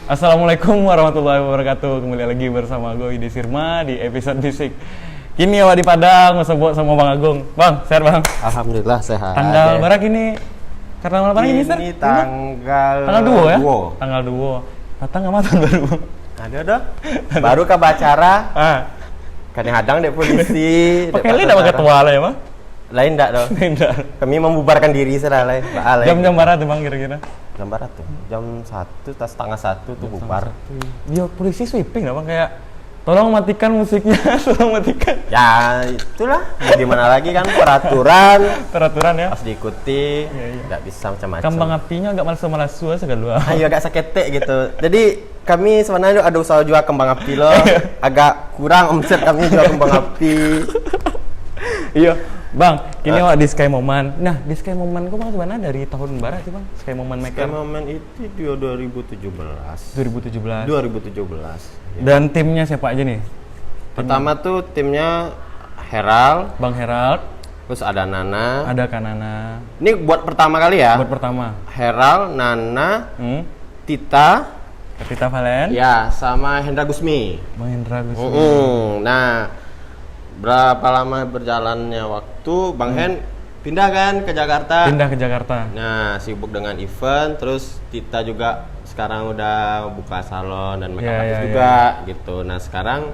Assalamualaikum warahmatullahi wabarakatuh. Kembali lagi bersama gue Ide Sirma di episode Bisik. Kini awak di Padang ngesebut sama Bang Agung. Bang, sehat Bang? Alhamdulillah sehat. Tanggal berapa ini? Karena malam ini Sir? Ini tanggal 2 ya? 2. Tanggal 2. Datang nggak tahun baru? Ada dah. Baru ke acara. Kadang-kadang dek polisi. Pakai lid apa ketua lah ya Bang? Lain enggak dong. Kami membubarkan diri sudah lain. Jam-jam berapa tuh Bang kira-kira? Jam berapa tuh? Jam 1 atau setengah 1 tuh bubar. Dia polisi sweeping lah Bang, kayak tolong matikan musiknya, tolong matikan. Ya itulah. Gimana lagi kan peraturan ya. Harus diikuti. Enggak bisa macam-macam. Kembang apinya agak malasu-malasu segala. Ayo agak saketek gitu. Jadi kami sebenarnya ada usaha jual kembang api loh. Agak kurang omset kami jual kembang api. Iya. Bang, kini awak di Sky Moment. Nah, di Sky Moment kok Bang sebenarnya dari tahun berapa sih Bang? Sky Moment Maker. Sky Moment itu 2017. 2017. Ya. Dan timnya siapa aja nih? Pertama tuh timnya Herald, Bang Herald, terus ada Nana. ada Kanana. Ini buat pertama kali ya? Buat pertama. Herald, Nana, Tita, Tita Valen. ya, sama Hendra Gusmi. Bang Hendra Gusmi. Nah, berapa lama berjalannya waktu Bang Hen pindah kan ke Jakarta? Pindah ke Jakarta. Nah, sibuk dengan event, terus Tita juga sekarang udah buka salon dan makeup artist juga gitu. Nah, sekarang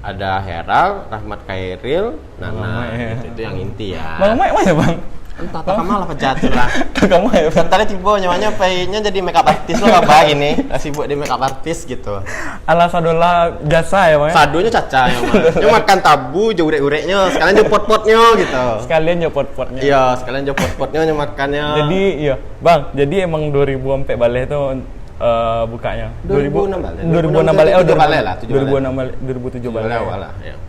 ada Herald, Rahmat Khairil, Nana, gitu. Itu yang inti ya. Bang Mai mana Bang? Entah kamu lah pecat lah. Kamu ya. Tadi tiba nyawanya paynya jadi makeup artist lo apa ini? Sibuk di makeup artist gitu. Ala sadola jasa ya Bang. Sadonya caca ya Mas. Dia makan tabu jauh urek-ureknya, sekalian jauh pot-potnya gitu. Sekalian jauh pot-potnya. Iya, sekalian jauh pot-potnya makannya. Jadi iya, Bang. Jadi emang 2000 sampai balik itu bukanya. 2006 balik. 2006 balik. 2007 balik lah. Ya.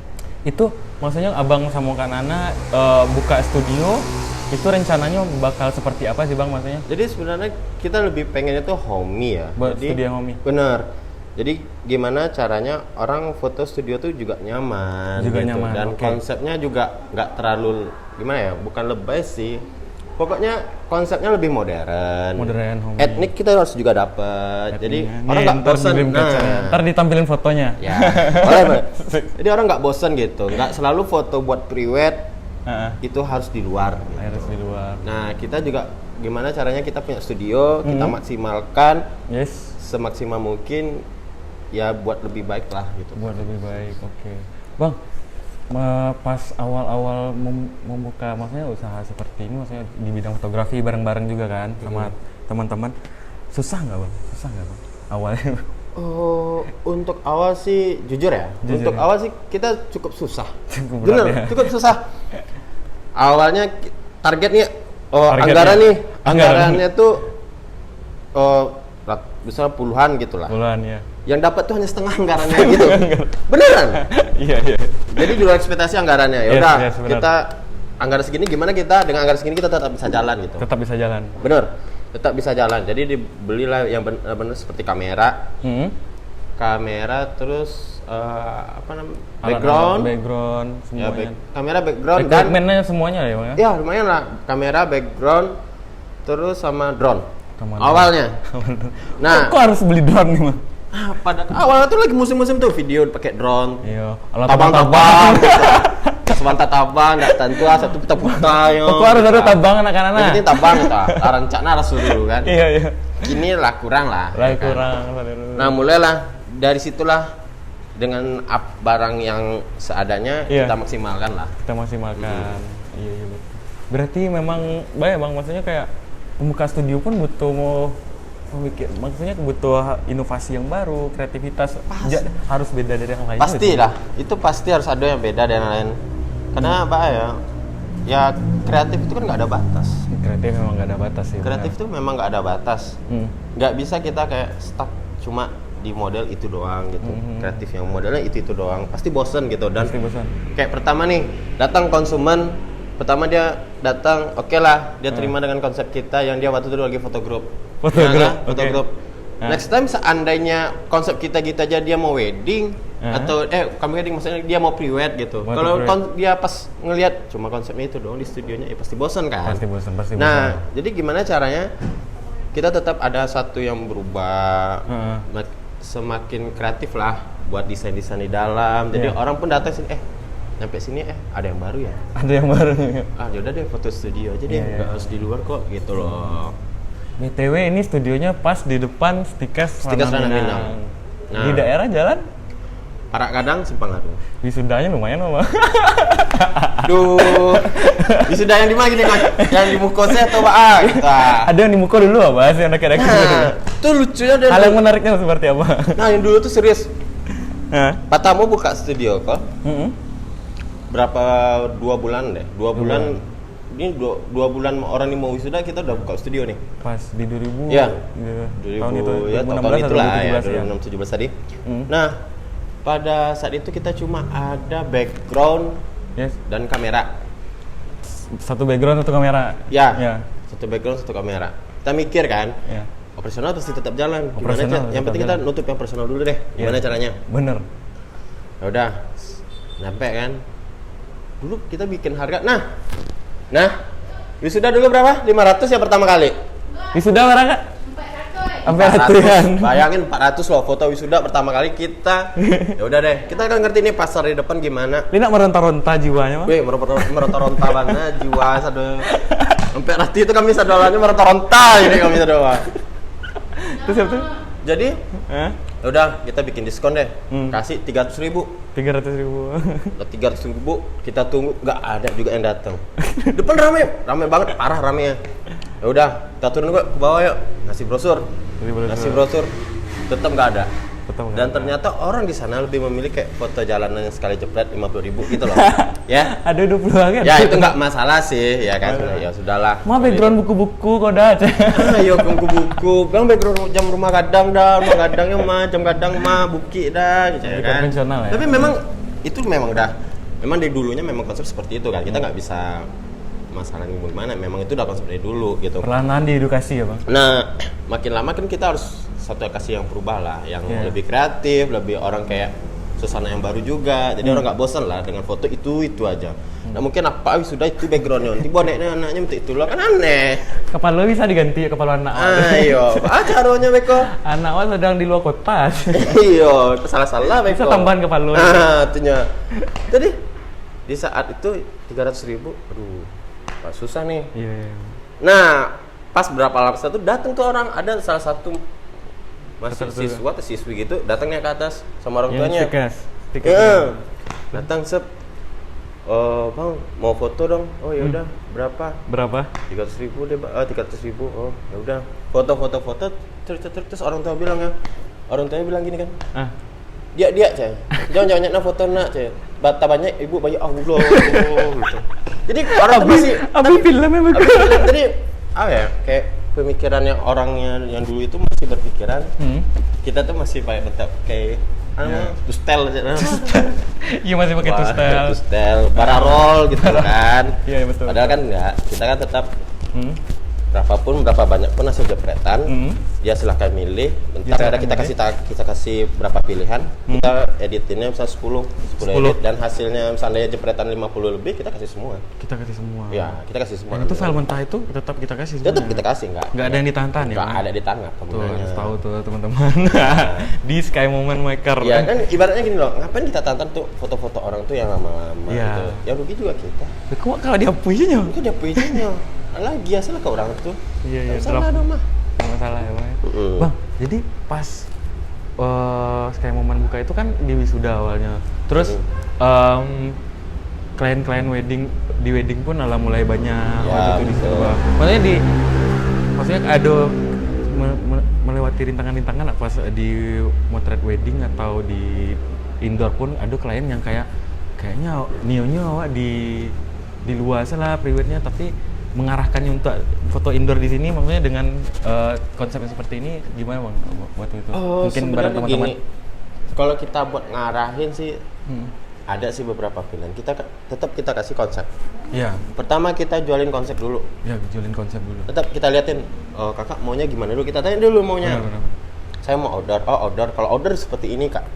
Itu maksudnya Abang sama Kak Nana buka studio. Itu rencananya bakal seperti apa sih Bang maksudnya? Jadi sebenarnya kita lebih pengennya tuh homey ya. Buat studio homey. Bener. Jadi gimana caranya orang foto studio tuh juga nyaman. Juga gitu. nyaman. Dan konsepnya juga nggak terlalu gimana ya? Bukan lebay sih. Pokoknya konsepnya lebih modern. Modern homey. Etnik kita harus juga dapat. Jadi orang nggak bosan. Ntar ditampilin fotonya. Ya. Boleh. Jadi orang nggak bosan gitu. Nggak selalu foto buat prewed. Itu harus di luar gitu. Harus di luar. Nah, kita juga gimana caranya kita punya studio, kita maksimalkan semaksimal mungkin ya buat lebih baik lah gitu. Buat lebih baik, oke. Bang, pas awal-awal membuka maksudnya usaha seperti ini, maksudnya di bidang fotografi bareng-bareng juga kan sama teman-teman, susah nggak Bang? Awalnya? Untuk awal sih jujur ya. Untuk awal sih kita cukup susah. Cukup susah. Awalnya targetnya anggarannya tuh bisa puluhan gitulah. Puluhan ya. Yang dapat tuh hanya setengah anggarannya gitu. Beneran? Iya. Jadi di luar ekspektasi anggarannya. Ya udah, kita anggaran segini gimana kita dengan anggaran segini kita tetap bisa jalan gitu. Tetap bisa jalan. Jadi dibelilah yang benar seperti kamera. Kamera terus background semuanya. Kamera background dan equipment-nya semuanya ya Bang ya? Ya lumayan lah, kamera background terus sama drone. Awalnya. Nah, kok harus beli drone nih Bang? Pada awalnya tuh lagi musim-musim tuh video pakai drone. Iya, tabang gitu. Sebentar tabang, enggak tentu satu putar-putar yo. Kok harus ada tabang anak-anak. Yang penting tabang ta. Rencana harus dulu kan. Iya. Ini lah kurang lah. Kurang. Nah, mulailah dari situlah dengan barang yang seadanya kita maksimalkan lah. Iya. Berarti memang banyak Bang, maksudnya kayak pembuka studio pun butuh maksudnya butuh inovasi yang baru, kreativitas harus beda dari yang lain. Pastilah, itu pasti harus ada yang beda dari yang lain. Karena apa ya kreatif itu kan nggak ada batas. Kreatif memang nggak ada batas sih. Kreatif itu memang nggak ada batas. Nggak bisa kita kayak stuck cuma di model itu doang gitu. Kreatif yang modelnya itu doang pasti bosen gitu. Dan kayak pertama nih datang konsumen, pertama dia datang oke lah dia terima dengan konsep kita yang dia waktu itu lagi foto grup. Next time seandainya konsep kita gitu aja dia mau wedding atau kami wedding maksudnya dia mau pre-wed gitu. Kalau dia pas ngelihat cuma konsepnya itu doang di studionya ya pasti bosan kan? Pasti bosan. Nah, jadi gimana caranya kita tetap ada satu yang berubah, semakin kreatif lah buat desain-desain di dalam. Jadi orang pun datang sini, nyampe sini ada yang baru ya? Ada yang baru. Yaudah deh foto studio aja deh, nggak harus di luar kok gitu loh. BTW ini studionya pas di depan Stikes Ranah Minang. Nah, di daerah jalan? Parak Kadang, Simpang Arum. Wisudanya lumayan apa? Duh, wisuda yang di mana gini Mas? Yang di Mukose atau Pak? Gitu. Ada yang di Muko dulu apa sih anak-anak? Itu lucunya deh. Hal yang menariknya seperti apa? Nah yang dulu tuh serius. Pak Tamo buka studio kok. Berapa 2 bulan deh? 2 bulan. Ini 2 bulan orang ini mau wisuda kita udah buka studio nih. Pas di 2000. Ya. 2000 tahun itu ya, tahun itulah ya 2016-17 tadi. Nah, pada saat itu kita cuma ada background dan kamera. Satu background, satu kamera. Ya. Satu background, satu kamera. Kita mikir kan, operasional pasti tetap jalan. Gimana yang penting kita nutup yang personal dulu deh. Gimana caranya? Bener. Ya udah, nyampe kan. Dulu kita bikin harga. Nah, wisuda dulu berapa? 500 ya pertama kali. Wisuda berapa? 400. Bayangin 400 loh foto wisuda pertama kali kita. Ya udah deh, kita kan ngerti nih pasar di depan gimana. Lina meronta-ronta jiwanya mah. Wih, meronta-ronta banget jiwa sado. Sampai nanti itu kami sadolannya meronta-ronta ini kami sadola. Terus apa tuh? Jadi, ya udah kita bikin diskon deh. Kasih 300.000. 300.000. Kita tunggu, nggak ada juga yang datang. Depan ramai banget, parah ramainya. Ya udah, kita turun ke bawah yuk, ngasih brosur, tetap nggak ada. Dan ternyata orang di sana lebih memilih kayak foto jalanan yang sekali jepret 50.000 gitu loh. Ya. Ada 20 kan? Ya itu nggak masalah sih, ya kan. Ya sudahlah. Mah background buku-buku kok dah. Ayo buku-buku, bang background jam rumah kadang dah, rumah kadangnya mah jam kadang mah buki dah, gitu ya kan. Konvensional ya. Tapi memang itu memang dari dulunya memang konsep seperti itu kan. Kita nggak bisa masalahnya gimana, memang itu udah konsep dari dulu gitu. Perlahan diedukasi ya bang. Nah, makin lama kan kita harus satu edukasi yang berubah lah, yang lebih kreatif, lebih orang kayak suasana yang baru juga. Jadi orang nggak bosan lah dengan foto itu aja. Nah mungkin apa sudah itu backgroundnya, nanti boneknya anaknya minta itu loh kan aneh. Kepala bisa diganti kepala anak. Ayo, apa caranya Beko? Anak wa sedang di luar kota. Iya, salah Beko. Bisa tambahan kepala. Itunya. Jadi di saat itu 300.000, aduh, Pak susah nih. Iya. Nah, pas berapa lama setelah itu datang tuh orang, ada salah satu masih siswa atau siswi gitu, datangnya ke atas sama orang tuanya. Datang bang mau foto dong. Oh ya udah, berapa? 300.000 deh, 300.000. Oh ya udah, foto. Terus orang tuanya bilang gini kan. Dia cah. Jangan nak foto nak cah. Bata banyak ibu banyak Allah gitu. Jadi orang tuh masih filmnya bagus. Jadi kayak pemikirannya orangnya yang dulu itu masih berpikiran. Kita tuh masih tetap kayak tustel aja. Iya masih pakai tustel, bararol gitu kan. Iya betul. Padahal kan enggak, kita kan tetap berapa banyak pun hasil jepretan, dia silahkan milih. Bentar ada kita kasih berapa pilihan, kita editinnya misalnya 10 edit, dan hasilnya misalnya jepretan 50 lebih kita kasih semua. Ya, kita kasih semua. Itu file mentah itu tetap kita kasih semua. Tetap kita kasih, enggak ada yang ditahan ya. Enggak ada ditangkap penggunanya. Tuh, harus tahu tuh teman-teman. Di Sky Moment Maker. Ya kan ibaratnya gini loh, ngapain kita tonton tuh foto-foto orang tuh yang lama-lama gitu. Ya rugi juga kita. Kok kalau dia puisinya? Itu dia puisinya. Lagi salah ke orang tuh. Iya. Salah dong mah. Masalah ya bang. Bang, jadi pas Sky Moment buka itu kan di wisuda awalnya. Terus klien-klien wedding pun mulai banyak waktu itu di situ bang. Maksudnya ada melewati rintangan-rintangan pas di motret wedding atau di indoor pun ada klien yang kayaknya nionya awak di luar salah private-nya, tapi mengarahkannya untuk foto indoor di sini, maksudnya dengan konsep yang seperti ini gimana bang waktu itu? Mungkin bareng teman-teman. Kalau kita buat ngarahin sih ada sih beberapa pilihan. Kita kasih konsep. Iya. Pertama kita jualin konsep dulu. Ya, jualin konsep dulu. Tetap kita liatin, kakak maunya gimana dulu, kita tanya dulu maunya. Benar. Saya mau order. Kalau order seperti ini kak.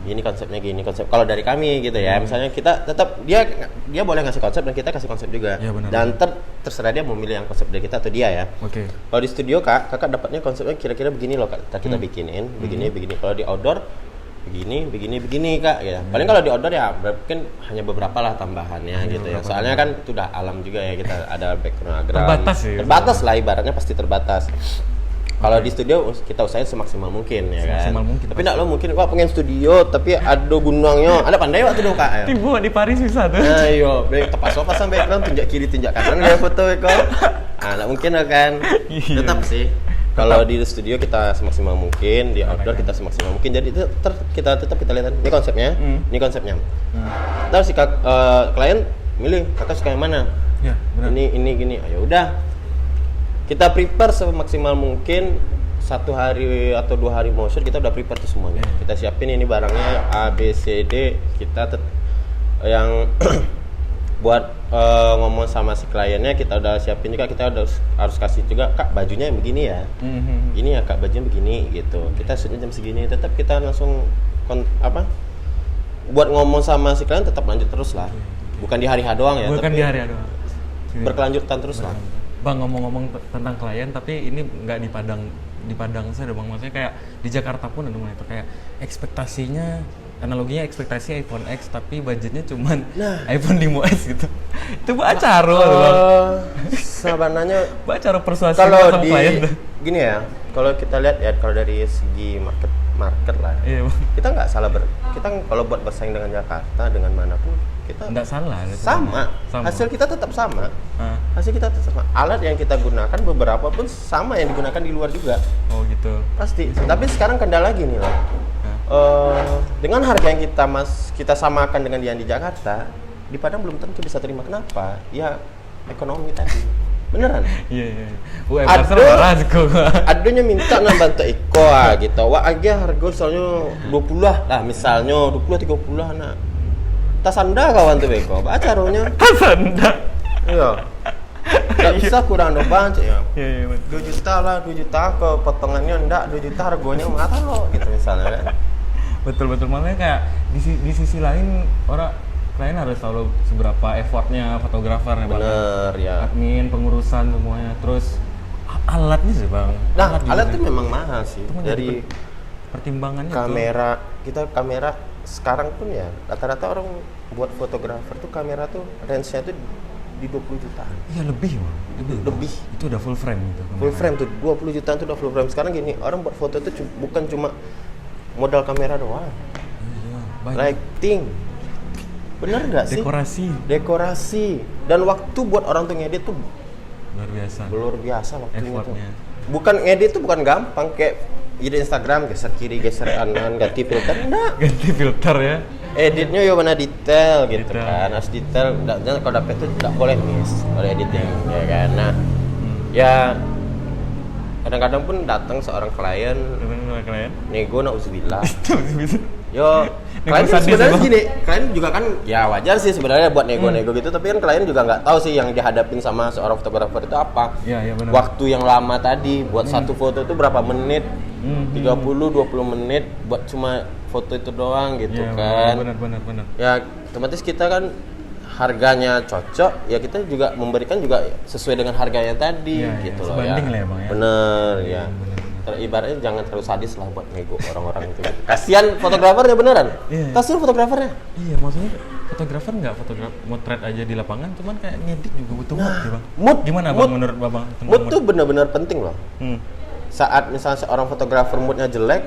Ini konsepnya gini, konsep kalau dari kami gitu ya. Misalnya kita tetap dia boleh ngasih konsep dan kita kasih konsep juga. Ya, benar, dan terserah dia mau milih yang konsep dari kita atau dia ya. Oke. Kalau di studio kakak dapatnya konsepnya kira-kira begini loh kak. Kita bikinin begini. Kalau di outdoor begini kak ya. Paling kalau di outdoor ya mungkin hanya beberapa lah tambahannya gitu ya. Soalnya kan itu udah alam juga ya, kita ada background agram. Terbatas lah ibaratnya, pasti terbatas. Kalau di studio kita usahain semaksimal mungkin ya kan. Semaksimal mungkin. Tapi enggak lo mungkin pengen studio tapi ada gunungnya. Ada pandai waktu dong kak. Tiba di Paris bisa tuh. Ayo, tepat sofa sampai background tunjuk kiri tunjuk kanan ya foto kok. Enggak mungkin kan. Tetap sih. Kalau di studio kita semaksimal mungkin, di outdoor kita semaksimal mungkin. Jadi itu kita lihat ini konsepnya, ini konsepnya. Terus si klien milih kakak suka yang mana? Ya, benar. Ini gini. Ayo udah. Kita prepare semaksimal mungkin 1 hari atau 2 hari mau shoot, kita udah prepare tuh semuanya. Kita siapin ini barangnya A, B, C, D. Kita yang buat ngomong sama si kliennya kita udah siapin juga, kita udah harus kasih juga kak bajunya yang begini ya. Ini ya kak bajunya begini gitu. Kita shootnya jam segini, tetap kita langsung buat ngomong sama si klien tetap lanjut terus lah. Bukan di hari H doang ya. Bukan di hari H doang. Berkelanjutan terus lah. Bang, ngomong-ngomong tentang klien, tapi ini nggak di Padang saja bang, maksudnya kayak di Jakarta pun ada itu kayak ekspektasinya, analoginya ekspektasi iPhone X tapi budgetnya cuman iPhone 5s gitu. Itu bacaro bang. Sebenarnya bacaro persuasi kalau sama klien. Gini ya, kalau kita lihat ya kalau dari segi market lah. Iya bang. Kita nggak salah kita kalau buat bersaing dengan Jakarta dengan manapun kita nggak salah. Sama. Hasil kita tetap sama. Hasil kita tetap sama. Alat yang kita gunakan beberapa pun sama yang digunakan di luar juga. Oh gitu. Pasti. Tapi sekarang kendala gini lah. Dengan harga yang kita samakan dengan yang di Jakarta, di Padang belum tentu bisa terima. Kenapa? Ya ekonomi tadi. Beneran? Iya. Adonya minta bantu Eko gitu. Wah aja harga misalnya 20 lah misalnya 20-30 nah. Tas anda kawan tuh Eko. Baca rohnya. Tas anda. Iya. Gak bisa kurang doang ya. Iya. 2 juta lah, 2 juta ke potongannya enggak 2 juta harganya mata lo gitu misalnya kan. Betul makanya kayak di sisi lain klien harus tahu seberapa effortnya fotografernya bang. Bener ya. Admin, pengurusan semuanya, terus alatnya sih bang. Nah alat tuh memang mahal sih. Dari pertimbangannya. Kamera sekarang pun ya rata-rata orang buat fotografer tuh kamera tuh range-nya tuh di 20 jutaan. Iya lebih bang. Lebih. Itu udah full frame gitu. Full frame tuh 20 jutaan tuh udah full frame. Sekarang gini orang buat foto tuh bukan cuma modal kamera doang. Lighting. Bener nggak sih? Dekorasi. Dan waktu buat orang tuh ngedit tuh luar biasa waktunya tuh. Bukan ngedit tuh bukan gampang kayak ide Instagram geser kiri geser kanan ganti filter enggak. Ganti filter ya. Editnya ya mana detail gitu kan. Harus detail. Dan kalau dapet tuh enggak boleh miss kalau editing ya kan. Nah, ya kadang-kadang pun datang seorang klien nego nauzubillah. Yo, klien sebenarnya gini, klien juga kan ya wajar sih sebenarnya buat nego-nego gitu, tapi kan klien juga nggak tahu sih yang dihadapin sama seorang fotografer itu apa. Iya, benar. Waktu yang lama tadi buat satu foto itu berapa menit? 30-20 menit buat cuma foto itu doang gitu kan. Benar. Ya, otomatis kita kan harganya cocok, ya kita juga memberikan juga sesuai dengan harganya tadi gitu loh ya. Lah ya bang ya. Bener ya. Ibaratnya jangan terlalu sadis lah buat nego orang-orang itu. Kasihan fotografernya beneran. Kasihan fotografernya. Iya, maksudnya fotografer nggak motret aja di lapangan, cuman kayak ngedit juga butuh mood ya bang. Mood gimana bang menurut babang? Mood tuh benar-benar penting loh. Saat misalnya seorang fotografer moodnya jelek,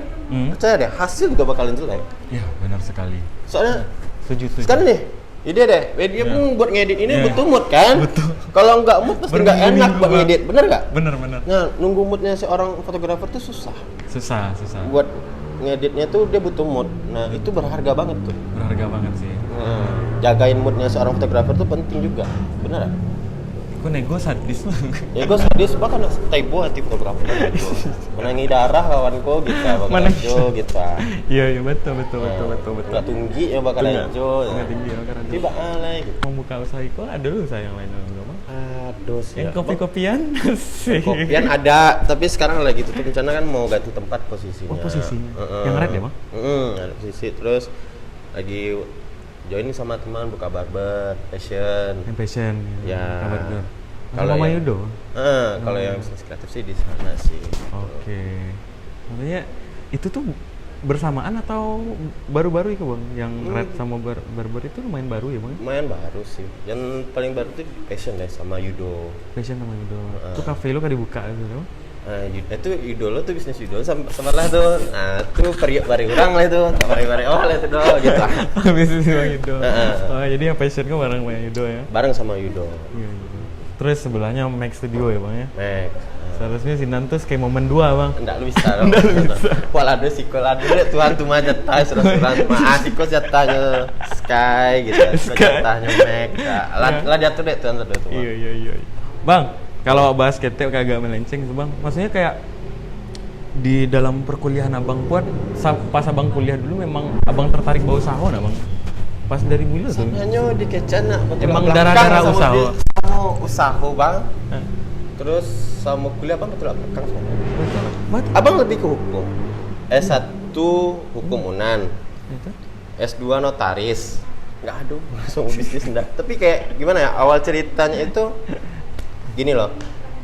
percaya deh hasil juga bakalan jelek. Iya benar sekali. Soalnya setuju. Sekarang nih ide deh, dia pun buat ngedit ini butuh mood kan? Betul. Kalau nggak mood pasti nggak enak buat ngedit, bener nggak? Bener. Nah, nunggu moodnya seorang fotografer tuh susah. Buat ngeditnya tuh dia butuh mood. Nah, itu berharga banget tuh. Berharga banget sih. Nah, jagain moodnya seorang fotografer tuh penting juga, bener nggak? Kok nego sadis bang? Ya gue sadis bahkan taibo hati fotografer gitu. Menangi darah kawanku gitu, bakal hijau gitu. Iya betul. Nggak tinggi ya bakal hijau. Nggak tinggi ya karena tiba alay gitu. Mau buka usaha itu ada dulu saya yang lain dulu bang. Aduh sih. Yang kopi-kopian sih. Kopian ada, tapi sekarang lagi tutup rencana kan mau ganti tempat posisinya. Oh posisinya. Yang red ya bang? Ada posisi terus lagi join sama teman buka barber fashion. Yang fashion. Ya. Barber. Kalau Mama yang- Yudo. Kalau yang bisnis kreatif sih di sana sih. Oke. Maksudnya itu tuh bersamaan atau baru-baru itu bang? Yang red sama barber itu lumayan baru ya bang? Lumayan baru sih. Yang paling baru tuh fashion deh sama Yudo. Fashion sama Yudo. Itu cafe lo kan dibuka gitu bang? Itu Yudo lo tuh bisnis Yudo sama lah tuh. Nah, tuh pari orang lah itu. Pari lah itu doh gitu. Bisnis sama Yudo. Oh, jadi yang fashion kok bareng sama Yudo ya? Bareng sama Yudo. Iya. Terus sebelahnya Max Studio ya bang ya? Max. Seharusnya Sinan tuh kayak momen 2 bang. Enggak lu bisa. Kualado sikola dulu Tuhan tuh mah jatah surat-surat mah siko jatahnya Sky gitu. Jatahnya Max. Lah diatur deh Tuhan tuh. Iya. Bang, kalau bahas ketek kagak melenceng tuh bang. Maksudnya kayak di dalam perkuliahan abang pun pas abang kuliah dulu memang abang tertarik bawa usaha nah bang? Pas dari dulu tuh? Hanya di Kecana. Emang darah-darah usaha? Sama usaha bang. Terus sama kuliah bang betul belakang semua. Abang lebih ke hukum. S1 hukum Unan. Itu? S2 notaris. Enggak aduh, langsung bisnis enggak. Tapi kayak gimana ya? Awal ceritanya itu gini loh.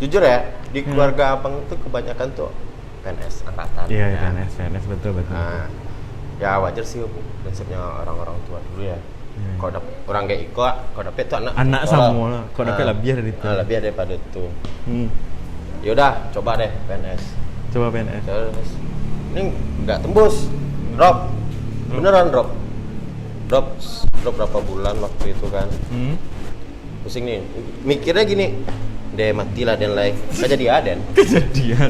Jujur ya, di keluarga abang itu kebanyakan tuh PNS angkatan. Iya, ya. PNS betul. Nah, ya wajar sih prinsipnya orang-orang tua dulu ya. Kalau dapet orang kayak Iko, kalau dapet tuh anak semua lah. Kalau dapet lebih dari itu. Lebih daripada itu. Yaudah, coba deh PNS. Coba PNS. Terus ini nggak tembus, drop. Beneran drop berapa bulan waktu itu kan. Pusing nih, mikirnya gini, deh matilah dan lain. Nggak jadi aden. Kejadian.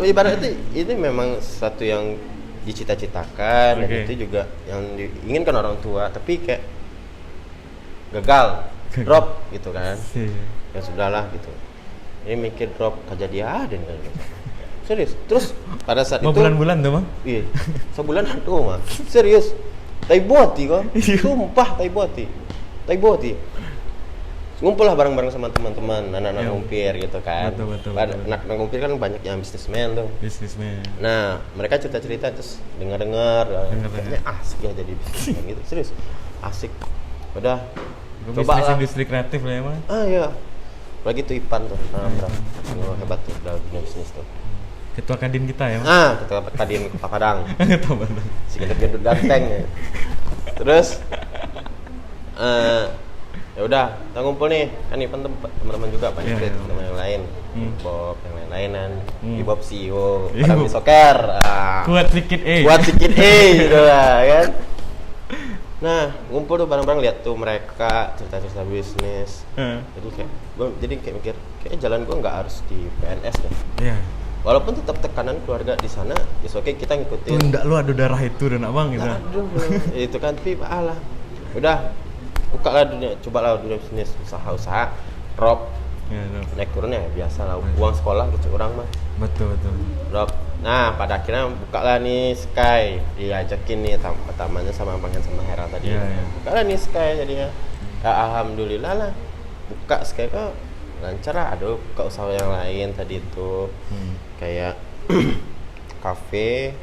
Ibaratnya ini memang satu yang dicita-citakan dan itu juga yang diinginkan orang tua, tapi kayak gagal, drop gitu kan. Ya sudahlah gitu. Ini mikir drop kejadian kan. Serius. Terus pada saat itu bulan-bulan tuh bang? Iya. Sebulan tuh mah. Serius. Taiboti kok. Sumpah Taiboti. Ngumpul lah bareng-bareng sama teman-teman, anak-anak ngumpir gitu kan. Betul. Anak-anak ngumpir kan banyak yang bisnismen tuh. Nah, mereka cerita-cerita terus dengar-dengar. Kayaknya asik ya jadi bisnismen gitu. Serius. Asik. Udah. Coba lah. Industri kreatif lah emang. Iya. Lagi tuh Ipan tuh. Hebat tuh dalam bisnis tuh. Ketua Kadin kita ya. Ketua Kadin Kota Padang. Ketua Padang. Si gendut-gendut ganteng ya. Terus ya udah, kita ngumpul nih. Kan Ipan teman-teman juga banyak teman yang lain. Bob yang lain-lainan. Bob CEO, Padang Soker. Kuat sedikit gitu lah kan. Nah, ngumpul tuh bareng-bareng lihat tuh mereka cerita-cerita bisnis. Jadi kayak mikir, kayaknya jalan gua nggak harus di PNS deh. Iya. Walaupun tetap tekanan keluarga di sana, oke kita ngikutin. Tuh enggak lu ada darah itu dan abang gitu. Aduh, itu kan tapi alah. Udah, bukalah dunia, cobalah dunia bisnis, usaha-usaha, drop. Naik turunnya ya biasa lah, uang sekolah gitu orang mah. Betul. Drop. Nah, pada akhirnya bukalah nih Sky, diajakin nih pertamanya sama Abangnya sama Hera tadi. Bukalah nih Sky jadinya. Ya, alhamdulillah lah. Buka Sky kok lancar lah. Aduh, buka usaha yang lain tadi itu. Kayak kafe,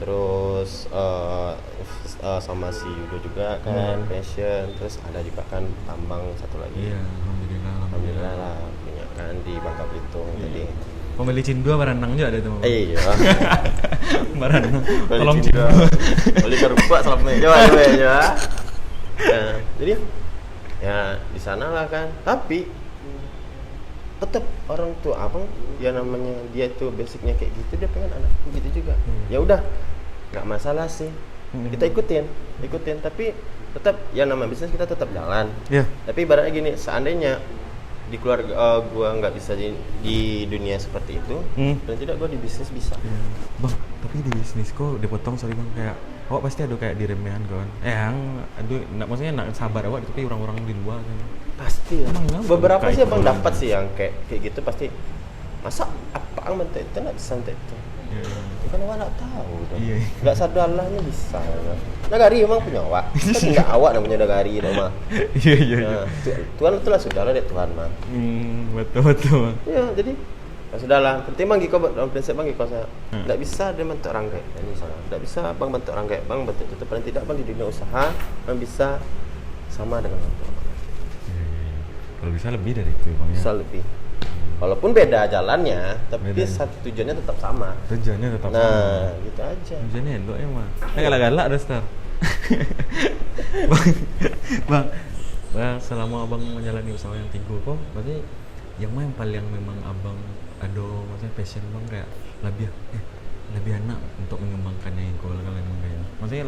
terus sama si Yudo juga kan, fashion, terus ada juga kan tambang satu lagi. Iya, alhamdulillah lah punya kan di Bangka Belitung tadi. Pembeli Cindua Baranang juga ada itu. Iya. Baranang. Tolong Cindua. Beli kerupa selama ya. Nah, jadi ya di sana lah kan. Tapi tetap orang tua abang ya namanya dia tuh basicnya kayak gitu, dia pengen anakku gitu juga. Ya udah, nggak masalah sih. Kita ikutin tapi tetap ya nama bisnis kita tetap jalan. Tapi ibaratnya gini, seandainya di keluarga gua nggak bisa di dunia seperti itu, dan tidak gua di bisnis bisa. Bang, tapi di bisnis kok dipotong sorry bang, kayak awak pasti ada kayak diremehan kan. Yang aduh maksudnya nak sabar awak tapi orang-orang di luar kan. Pasti lah. Beberapa sih abang itu dapat sih yang kayak gitu pasti. Masa apa bentuk itu nggak bisa bentuk itu? Kan awak nggak tahu dong. Nggak sadarlahnya bisa. Nagari emang punya awak. Kan nggak awak yang punya nagari dong mah. Iya. Tuhan itulah sudahlah deh Tuhan mah. Betul. Iya jadi ya sudahlah. Penting bang Giko dalam prinsip bang Giko saya nggak bisa dia bentuk rangkai. Ini salah. Nggak bisa bang bentuk rangkai. Bang bentuk itu paling tidak bang di dunia usaha bang bisa sama dengan orang. Kalau bisa lebih dari itu bang ya. Bisa lebih. Walaupun beda jalannya, tapi satu tujuannya tetap sama. Tujuannya tetap sama. Nah, gitu aja. Tujuannya endok emang. Galak-galak ada Star. bang, selama abang menjalani usaha yang tinggi kok, berarti yang mana yang paling memang abang maksudnya passion bang kayak lebih enak untuk mengembangkannya yang kau lakukan emang kayak. Maksudnya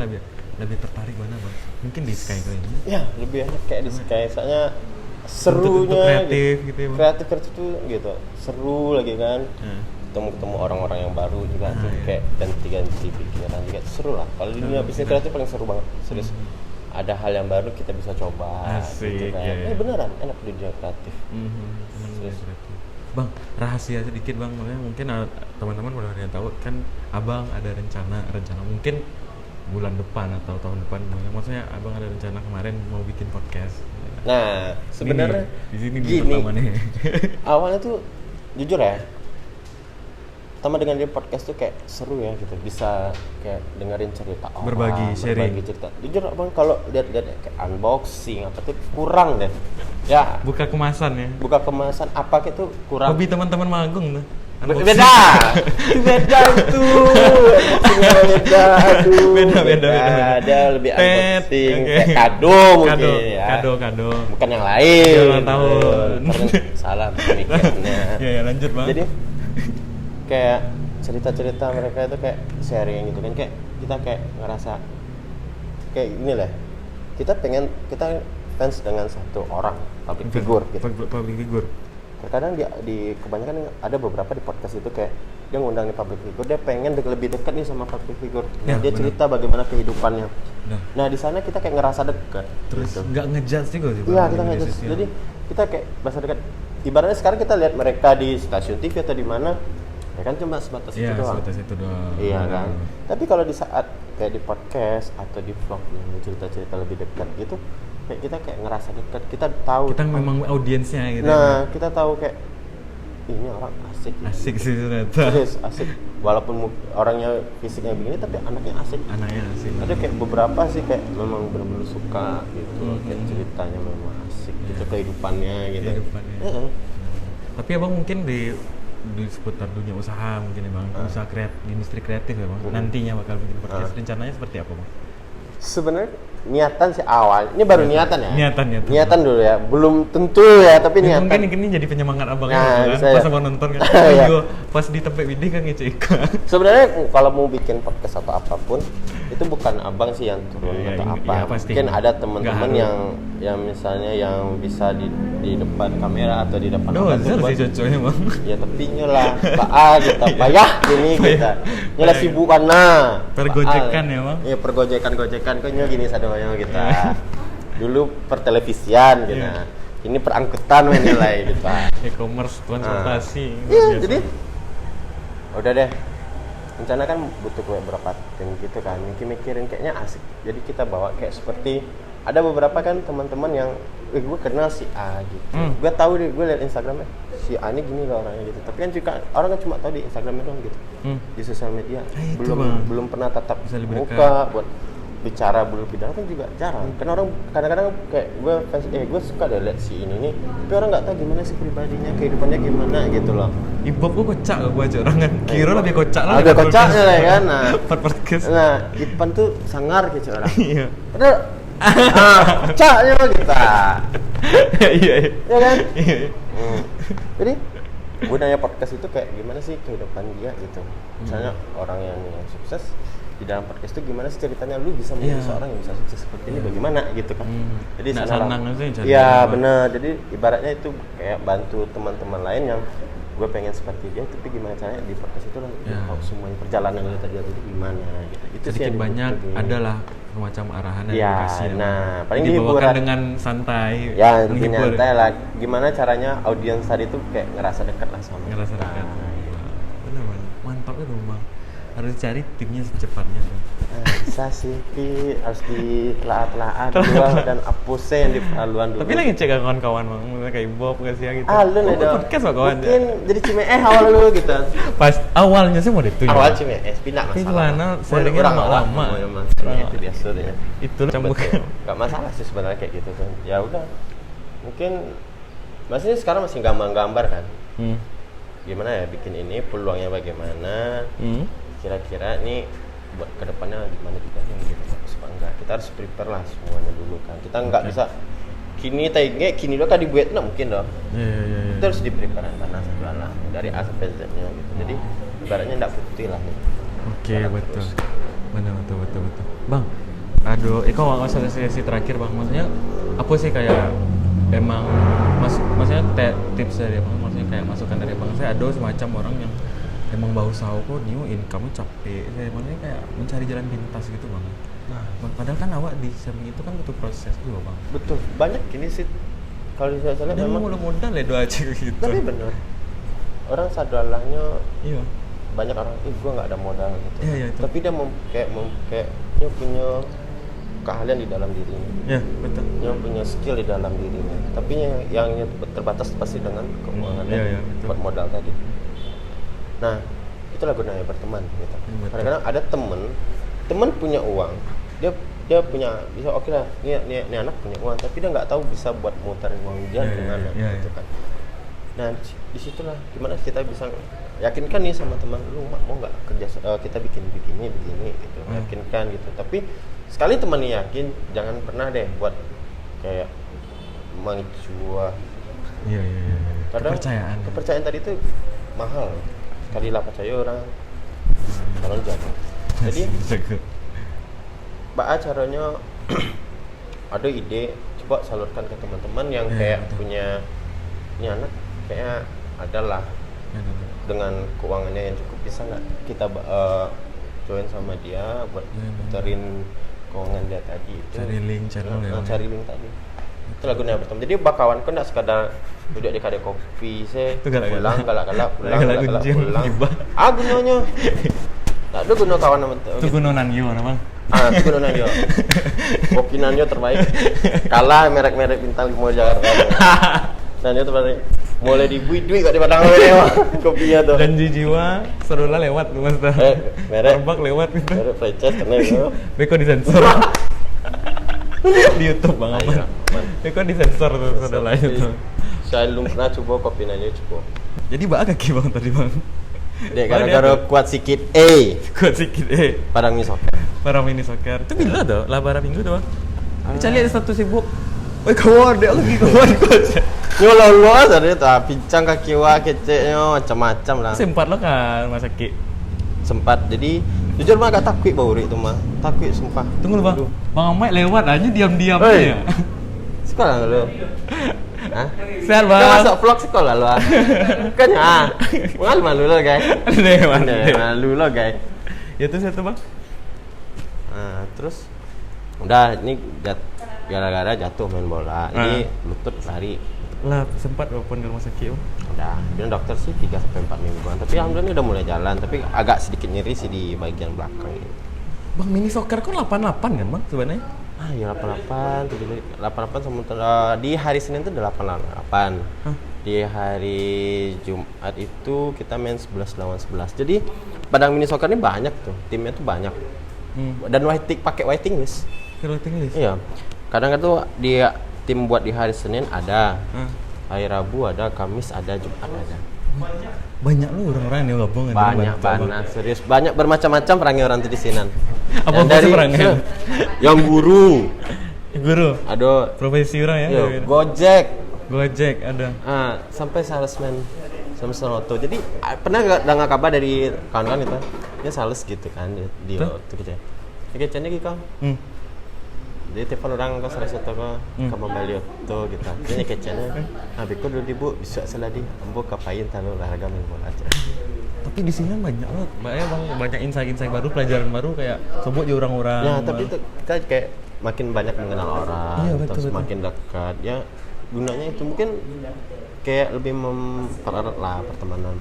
lebih tertarik mana bang? Mungkin di Sky kali ini. Ya, lebih enak kayak di Sky, soalnya serunya kreatif gitu ya bang. Kreatif tuh gitu seru lagi kan ketemu orang-orang yang baru juga tuh kayak ganti pikiran juga seru lah kalau di dunia bisnis kreatif paling seru banget serius ada hal yang baru kita bisa coba gitu kan beneran enak di dunia kreatif bang rahasia sedikit bang mungkin teman-teman udah tahu kan abang ada rencana mungkin bulan depan atau tahun depan maksudnya abang ada rencana kemarin mau bikin podcast. Nah, sebenarnya di sini gini. Awalnya tuh jujur ya. Pertama dengan dia podcast tuh kayak seru ya gitu. Bisa kayak dengerin cerita orang, berbagi cerita. Jujur Abang kalau lihat-lihat kayak unboxing apa tuh kurang deh. Ya, buka kemasan apa gitu kurang. Hobi teman-teman magung tuh. Beda itu. Beda. Ada lebih unboxing kayak kado mungkin ya. Kado. Bukan yang lain. Ulang tahun. Salah pemikirannya. Ya lanjut bang. Jadi kayak cerita-cerita mereka itu kayak sharing gitu kan kayak kita kayak ngerasa kayak gini lah. Kita fans dengan satu orang public figure gitu. Public figure. Terkadang di kebanyakan ada beberapa di podcast itu kayak dia ngundang di public figure, dia pengen lebih dekat nih sama public figure. Nah, dia cerita bagaimana kehidupannya. Nah, di sana kita kayak ngerasa dekat. Terus nggak ngejudge juga sih. Iya, kita ngejudge. Jadi kita kayak bahasa dekat. Ibaratnya sekarang kita lihat mereka di stasiun TV atau di mana, ya kan cuma sebatas itu doang. Iya kan. Tapi kalau di saat kayak di podcast atau di vlog yang cerita-cerita lebih dekat gitu, kayak kita kayak ngerasa dekat, kita tahu kita memang audiensnya gitu. Nah, kita tahu kayak ini orang asik sih ternyata. Serius asik. Walaupun orangnya fisiknya begini tapi anaknya asik. Ada kayak beberapa sih kayak memang benar-benar suka gitu. Kayak ceritanya memang asik gitu kehidupannya gitu. Tapi abang mungkin di seputar dunia usaha mungkin bang, usaha industri kreatif ya bang. Nantinya bakal bikin podcast. Rencananya seperti apa bang? Sebenarnya niatan sih awal, ini baru niatan ya. Niatan dulu ya, belum tentu ya, tapi niatan. Mungkin ini jadi penyemangat abang kan, pas abang nonton kan. Pas di tempat video kan ngecek. Sebenarnya kalau mau bikin podcast atau apapun, itu bukan abang sih yang turun atau apa. Mungkin ada teman-teman yang misalnya yang bisa di depan kamera atau di depan sih cocoknya bang. Ya tapi nyolah, kita payah gini kita. Nyolah sibuk karena. Pergojekan ya bang. Iya pergojekan kok gini sadonya kita. Dulu pertelevisian gitu. Ini perangkutan menilai gitu. E-commerce, transportasi. Iya, jadi udah deh. Rencana kan butuh beberapa tim gitu kan. Mikirin kayaknya asik. Jadi kita bawa kayak seperti ada beberapa kan teman-teman yang gue kenal si A gitu. Gue tahu deh, gue liat Instagramnya si A ini gini loh orangnya gitu. Tapi kan juga orang kan cuma tahu di Instagramnya doang gitu. Di sosial media belum pernah tatap muka buat bicara belum bidang kan juga jarang. Karena orang kadang-kadang kayak gue suka deh lihat si ini nih, tapi orang nggak tahu gimana sih pribadinya, kehidupannya gimana gitu loh. Ibob gue kocak gak gue aja orang kan. Kira lebih kocak lah. Agak kocaknya lah kan. Nah, Ipan tuh sangar gitu orang. Iya. Kocaknya kita. Iya kan? Jadi gue nanya podcast itu kayak gimana sih kehidupan dia gitu. Misalnya orang yang sukses di dalam podcast itu gimana sih ceritanya lu bisa menjadi seorang yang bisa sukses seperti ini bagaimana gitu kan. Jadi senang sih. Iya benar. Jadi ibaratnya itu kayak bantu teman-teman lain yang gue pengen seperti dia, tapi gimana caranya di podcast itu lah tahu semuanya perjalanan lo tadi gimana gitu. Itu sedikit banyak adalah semacam arahan dan edukasi. Nah, paling dibawakan dengan santai. Ya, santai lah. Gimana caranya audiens tadi tuh kayak ngerasa dekat lah sama. Ngerasa dekat. Benar-benar mantap itu Bang. Harus cari timnya secepatnya tuh. Bisa sih, tapi harus ditelaah dulu dan hapusnya yang di haluan dulu. Tapi lagi cek kawan-kawan Bang, kayak Bob kasih gitu. Lu ada podcast Bang kawan. Mungkin jadi Cimeeh awal dulu gitu. Pas awalnya sih mau itu. Awal Cimeeh, pindah masalah. Itu mana sharingnya lama-lama. Itu biasa deh. Itu campur. Gak masalah sih sebenarnya kayak gitu tuh. Ya udah. Mungkin maksudnya sekarang masih gambar-gambar kan. Gimana ya bikin ini, peluangnya bagaimana? Kira-kira nih buat kedepannya gimana juga yang gitu apa enggak, kita harus prepare lah semuanya dulu kan, kita nggak bisa kini lo kan dibuat mungkin dong. Itu harus di prepare karena satu alam dari A sampai Z nya gitu, jadi ibaratnya nggak putih lah gitu. Betul benar betul Bang. Aduh, kok nggak sesi terakhir Bang, maksudnya apa sih kayak emang maksudnya tips dari Bang, maksudnya kayak masukan dari Bang, saya ada semacam orang yang emang bau sawo kok new income capek, maksudnya kayak mencari jalan pintas gitu Bang. Padahal kan awak di samping itu kan butuh proses juga Bang. Betul, banyak gini sih kalau saya salah memang modal ya doa aja gitu. Tapi benar, orang sadalahnya iya banyak orang gua nggak ada modal gitu. Iya, tapi dia kayak dia punya keahlian di dalam dirinya. Iya, betul. Yang punya skill di dalam dirinya. Tapi yang terbatas pasti dengan keuangannya buat modal tadi. Nah, itulah gunanya berteman gitu. Kadang-kadang ada temen punya uang, dia punya bisa oke lah, ini anak punya uang, tapi dia nggak tahu bisa buat muterin uang dia gimana gitu kan. Nah, disitulah gimana kita bisa yakinkan nih sama teman, lu mau nggak kerja kita bikin begini gitu, yakinkan gitu. Tapi sekali teman yakin, jangan pernah deh buat kayak mencuah. Kadang kepercayaan tadi itu mahal. Sekali lah percaya orang kalau jago. Jadi caranya ada ide, coba salurkan ke teman-teman yang kayak punya ini anak kayak adalah dengan keuangannya yang cukup, bisa nggak kita join sama dia buat puterin keuangan dia tadi itu. Cari link channel cari link tadi. Itu lagunya berteman. Jadi kawan kan nggak sekadar duduk di kedai kopi pulang galak-galak gunanya tak ada guna kawan sama itu guna Nanyo Bang. Itu guna Nanyo. Kopi Nanyo terbaik, kalah merek-merek bintang 5 Jakarta. Nanyo terbaik, mulai dibuih-duih kok di Padang kopinya tuh. Janji jiwa serulah lewat Mas tuh. Merek Terbak lewat gitu. Merek franchise kena itu. Beko disensor. Di YouTube Bang Aman. Beko disensor tuh serulah itu. Saya belum pernah coba kopi Nanyo coba. Jadi bak kaki Bang tadi Bang. Dek gara-gara kuat sikit Padang mini soccer. Itu bila tuh? Labara minggu tuh Bang. Cari lihat satu sibuk. Woi kawan dek lagi kawan coach. Yo lolos ada tuh pincang kaki keceknya macam-macam lah. Sempat lo kan Mas Aki. Sempat. Jadi jujur mah agak takut bau itu mah. Takut sumpah. Tunggu lu Bang. Bang Amai lewat aja diam-diam aja. Sekolah enggak lu? Hah? Sehat Bang. Kita masuk vlog sekolah lu. Kan malu lo guys. Malu lo guys. Ya terus itu Bang. Nah, terus udah ini gara-gara jatuh main bola. Jadi lutut lari. Lah sempat walaupun di rumah sakit udah bilang dokter sih 3-4 mingguan, tapi alhamdulillah ini udah mulai jalan, tapi agak sedikit nyeri sih di bagian belakang gitu. Bang mini soccer kan 88 kan Bang sebenarnya? Ya 88 sama di hari Senin itu 88. Di hari Jumat itu kita main 11 lawan 11. Jadi Padang mini soccer ini banyak tuh, timnya tuh banyak. Dan pakai waiting list. Iya. Kadang-kadang tuh dia tim buat di hari Senin ada, hari Rabu ada, Kamis ada, Jumat ada. Banyak lu orang-orang yang gabung. Banyak, serius. Banyak bermacam-macam perangnya orang tuh di sini. Apa dari perangnya? Yang guru. Ada profesi orang ya? Yo, Gojek ada. Sampai salesman auto. Jadi pernah dengar kabar dari kawan-kawan itu, dia sales gitu kan di waktu kerja. Kecenya gitu. Dia telepon orang ke salah satu ke Mambalio tuh gitu. Dia kecenya, biko dulu dibu bisa seladi, ambo kapain taruh olahraga main bola aja. Tapi di sini banyak loh, banyak insight baru, pelajaran baru kayak sebut ya orang-orang. Ya tapi itu kita kayak makin banyak mengenal orang, iya, betul, terus betul. makin dekat. Ya gunanya itu mungkin kayak lebih mempererat lah pertemanan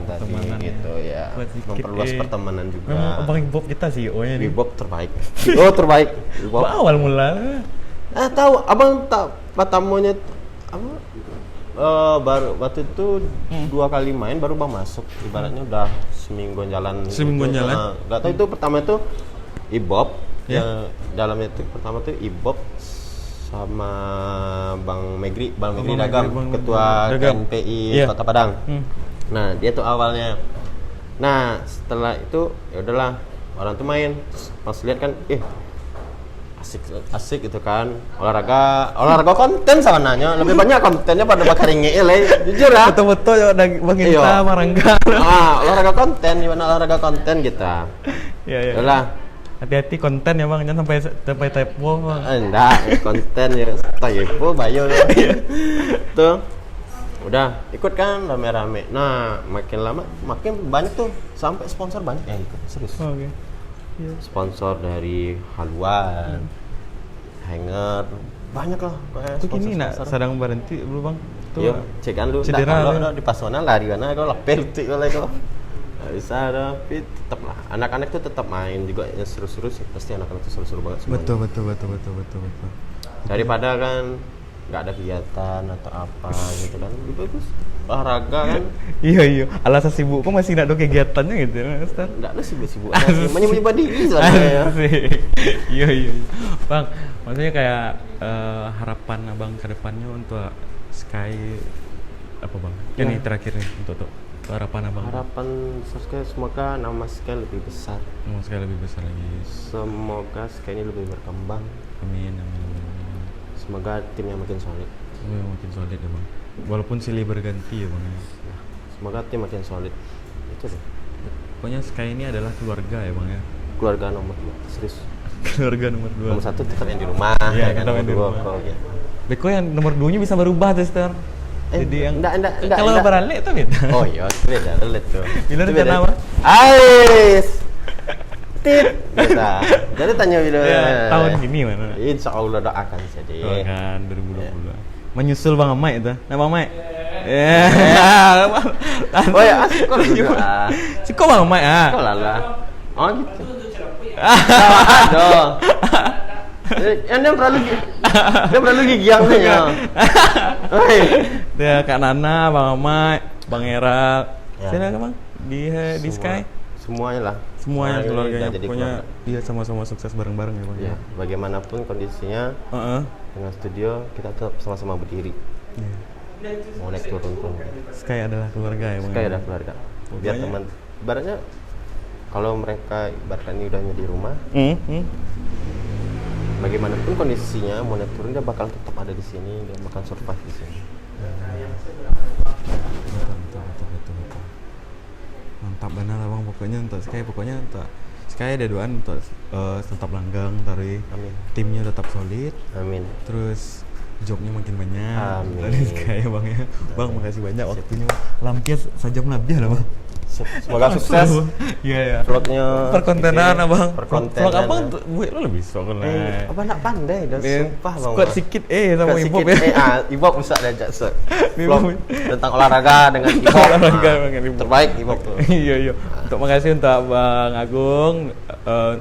tadi gitu ya, memperluas pertemanan juga. Memang abang Bob kita sih, nya nih. Bob terbaik. Oh terbaik. Bob. Awal mula. Tahu abang tak patamunya apa? Baru waktu itu 2 kali main baru bang masuk, ibaratnya udah semingguan jalan. Gak tahu itu pertama itu Ibob, dalamnya itu pertama itu Ibob sama Bang Megri Dagam, ketua KNPI Kota Padang. Nah dia tuh awalnya. Nah setelah itu ya udahlah orang tuh main, pas lihat kan, asik gitu kan, olahraga konten sama nanya lebih banyak kontennya pada bakar ngeel jujur ya betul ya Bang Inta Marangga. Olahraga konten kita. Iya. Udah Hati-hati konten ya Bang, jangan sampai typo Bang. Enggak, konten ya typo bayo ya. Tuh udah ikut kan rame-rame. Nah makin lama makin banyak tuh, sampai sponsor banyak yang ikut, serius. Oke. Sponsor dari haluan, hanger, banyak lah. Tuh gini nak sedang berhenti belum Bang? Tuh. Yo, cekan lu. Cedera kalau di Pasonan lari mana kau lapel tuh kalau nggak bisa, tapi tetap lah. Anak-anak tuh tetap main juga yang seru-seru sih. Pasti anak-anak tuh seru-seru banget semuanya. Betul. Daripada kan nggak ada kegiatan atau apa gitu kan, lebih bagus olahraga kan. Iya. Alasan sibuk kok masih nggak ada kegiatannya gitu ya, Mister? Nggak ada sibuk-sibuk. Menyibuk diri sebenarnya. Iya. Bang, maksudnya kayak harapan abang ke depannya untuk Sky apa Bang? Ini terakhir nih untuk harapan abang. Harapan Sky semoga nama Sky lebih besar. Sky lebih besar lagi. Semoga Sky ini lebih berkembang. Amin. Semoga timnya makin solid. Makin solid ya Bang. Walaupun silih berganti ya Bang. Semoga tim makin solid. Itu deh. Pokoknya Sky ini adalah keluarga ya Bang ya. Keluarga nomor 2, serius. Keluarga nomor 2. Nomor 1 tetap yang di rumah. Iya, kan tetap yang di rumah. Beko yang nomor 2-nya bisa berubah tuh, Sister. Jadi yang kalau beralih itu beda. Oh iya, beda relet tuh. Bila rencana apa? Kita. Jadi tanya video tahun ini mana? Insya Allah doakan saja. Doakan 2020. Menyusul Bang Amai itu. Nah Bang Amai. Oh ya, asik kok juga. Siko Bang Amai Kok lah. Oh gitu. Aduh. Dia perlu gigiang ya. Dia Kak Nana, Bang Amai, Bang Era. Sini Bang di Sky. Semuanya lah. Semuanya keluarganya pokoknya dia sama-sama sukses bareng-bareng ya Bang. Ya, bagaimanapun kondisinya dengan studio kita tetap sama-sama berdiri. Mau naik turun pun. Sky adalah keluarga ya Bang. Sky adalah keluarga. Biar teman ibaratnya kalau mereka ibaratnya ini udah di rumah. Bagaimanapun kondisinya mau naik turun dia bakal tetap ada di sini, dia bakal survive di sini. Betul. Mantap benar Bang, pokoknya untuk Sky ada doaan untuk tetap langgang tari. Amin. Timnya tetap solid. Amin. Terus jobnya makin banyak. Amin. Dari Sky ya Bang ya. Bang makasih banyak waktunya. Lampias sajam lebih lah Bang. Semoga sukses. Iya. Vlognya perkontenan Abang. Perkontenan. Vlog Abang buat lo lebih sok lah. Apa nak pandai dah sumpah Bang. Kuat sikit sama Ibob ya. Ibob bisa diajak vlog tentang olahraga dengan Ibob. Olahraga dengan Ibob. Terbaik Ibob tuh. Iya. Untuk makasih untuk Bang Agung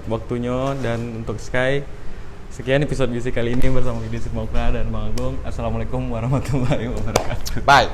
waktunya dan untuk Sky. Sekian episode BC kali ini bersama Yudi Sukmokra dan Bang Agung. Assalamualaikum warahmatullahi wabarakatuh. Bye.